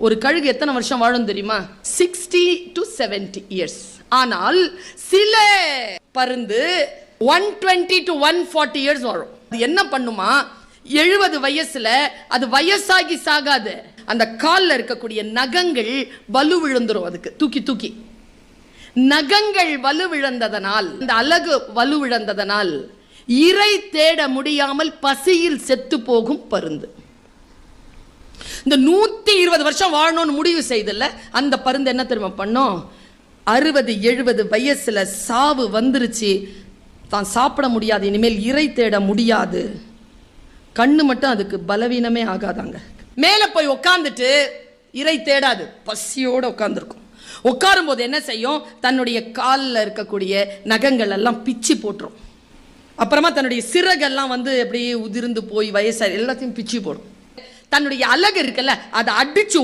ஒரு கழுகு எத்தனை வருஷம் வாழும் தெரியுமா? 60 to 70 years. ஆனால் சில பருந்து 120 to 140 years வாழும். அது என்ன பண்ணுமா? 70 வயசுல அது வயசாகி சாகாது. அந்த கால்ல இருக்கக்கூடிய நகங்கள் வலு விழுந்துரும். அதுக்கு தூக்கி தூக்கி நகங்கள் வலு விழுந்ததனால், இந்த அலகு வலு விழுந்ததனால் இரை தேட முடியாமல் பசியில் செத்து போகும் பருந்து. இந்த 120 வருஷம் வாழணும்னு முடிவு செய்தல அந்த பருந்து என்ன தெரியுமா பண்ணும்? 60-70 வயசுல சாவு வந்துருச்சு, தான் சாப்பிட முடியாது, இனிமேல் இரை தேட முடியாது, கண்ணு மட்டும் அதுக்கு பலவீனமே ஆகாதாங்க. மேல போய் உட்காந்துட்டு இரை தேடாது, பசியோட உட்காந்துருக்கும். உட்காரும் போது என்ன செய்யும்? தன்னுடைய காலில் இருக்கக்கூடிய நகங்கள் எல்லாம் பிச்சு போட்டுரும். அப்புறமா தன்னுடைய சிறகெல்லாம் அப்படியே உதிர்ந்து போய் வயசாக எல்லாத்தையும் பிச்சு போடும். தன்னுடைய அலகு இருக்குல்ல, அதை அடிச்சு